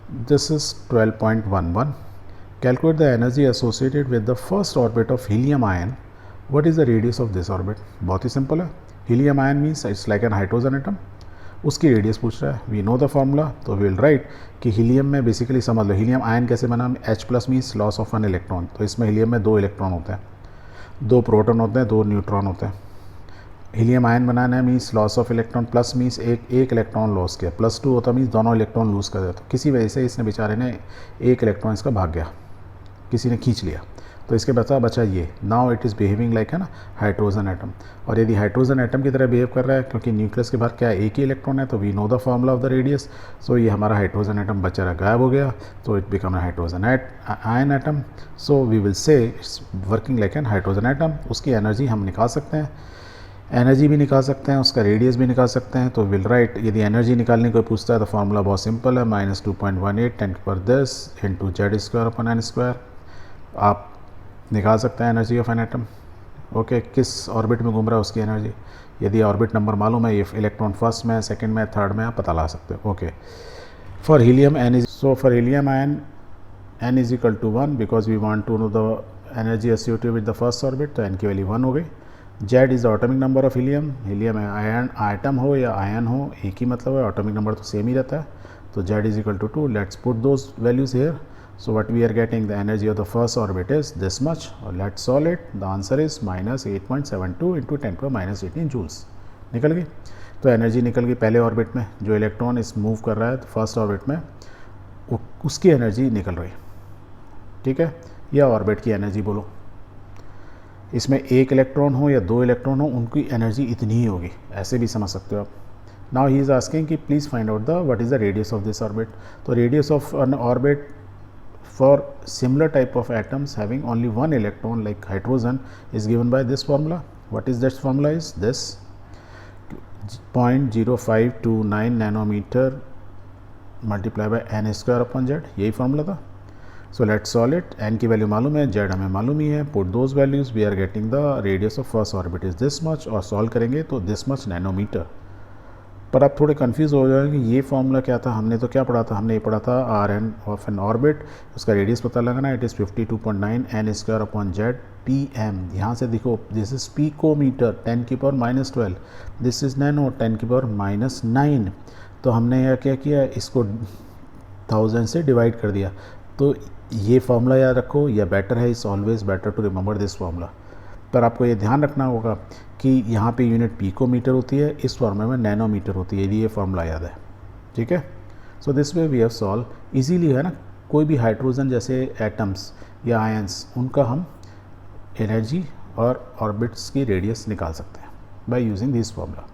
This is 12.11. Calculate the energy associated with the first orbit of helium ion. What is the radius of this orbit? बहुत ही simple है. Helium ion means it's like an hydrogen atom. उसकी radius पूछ रहा है. We know the formula, तो we will write कि helium में basically समझ लो हीलियम आयन कैसे बना. H plus means loss of an electron. तो इसमें हीलियम में 2 इलेक्ट्रॉन होते हैं, 2 प्रोटॉन होते हैं, 2 न्यूट्रॉन होते हैं. हीलियम आयन बनाना है means loss of electron, plus means एक इलेक्ट्रॉन लॉस किया, +2 होता मीन्स दोनों इलेक्ट्रॉन लूज़ कर देते. तो किसी वजह से इसने बेचारे ने एक इलेक्ट्रॉन इसका भाग गया, किसी ने खींच लिया, तो इसके बचा ये. Now it is behaving like है ना हाइड्रोजन एटम. और यदि हाइड्रोजन एटम की तरह बिहेव कर रहा है क्योंकि न्यूक्लियस के बाहर क्या है, एक ही इलेक्ट्रॉन है, तो we know the formula of the radius. So ये हमारा हाइड्रोजन एटम बचा रहा, गायब हो गया, तो it become hydrogen ion atom. So we will say it's working like an hydrogen atom. उसकी एनर्जी हम निकाल सकते हैं, एनर्जी भी निकाल सकते हैं, उसका रेडियस भी निकाल सकते हैं. तो विल राइट, यदि एनर्जी निकालने कोई पूछता है तो फार्मूला बहुत सिंपल है, -2.18 10⁻10 इंटू Z²/n². आप निकाल सकते हैं energy of an atom. Okay, किस ऑर्बिट में घूम रहा है उसकी एनर्जी. यदि ऑर्बिट नंबर मालूम है, ये इलेक्ट्रॉन फर्स्ट में, सेकंड में, थर्ड में, आप पता ला सकते हो. Okay, for helium ion n is equal to 1 because we want to know the energy associated with the first orbit. तो n की वैल्यू 1 हो गई. Z is the atomic number of helium. Helium ion atom हो या ion हो, एक ही मतलब है, एटॉमिक नंबर तो सेम ही रहता है. तो Z is equal to 2. Let's put those values here. So what we are getting, the energy of the first orbit is this much. Let's solve it. The answer is -8.72 into 10⁻18 joules. निकल गई. तो energy निकल गई पहले orbit में, जो electron इस move कर रहा है फर्स्ट ऑर्बिट में, उसकी एनर्जी निकल रही. ठीक है, या ऑर्बिट की एनर्जी बोलो. इसमें एक इलेक्ट्रॉन हो या 2 इलेक्ट्रॉन हो, उनकी एनर्जी इतनी ही होगी, ऐसे भी समझ सकते हो आप. नाउ ही इज़ आस्किंग कि please find out the what is the radius of this orbit. तो radius of an orbit for similar type of atoms having only one electron like hydrogen is given by this formula. What is that formula? Is this 0.0529 nanometer multiplied by n²/z. यही formula था. So let's solve it. n की value मालूम है, z हमें मालूम ही है. Put those values, we are getting the radius of first orbit is this much, और सॉल्व करेंगे तो दिस मच नैनोमीटर. पर आप थोड़े कंफ्यूज हो जाएंगे, ये फॉर्मूला क्या था, हमने तो क्या पढ़ा था, हमने ये पढ़ा था Rn ऑफ एन ऑर्बिट, उसका रेडियस पता लगाना. It is 52.9 n²/z pm. यहाँ से देखो, this is picometre 10⁻⁻12, this is nano 10⁻⁻9. तो हमने यह क्या किया, इसको 1000 से डिवाइड कर दिया. तो ये फार्मूला याद रखो, या बेटर है, it's always better to remember this formula. पर आपको ये ध्यान रखना होगा कि यहाँ पे यूनिट पिकोमीटर होती है, इस फार्मूले में नैनोमीटर होती है, यदि ये फार्मूला याद है. ठीक है. So this way we have solve easily, है ना. कोई भी हाइड्रोजन जैसे एटम्स या आयंस, उनका हम एनर्जी और ऑर्बिट्स की रेडियस निकाल सकते हैं बाय यूजिंग दिस फार्मूला.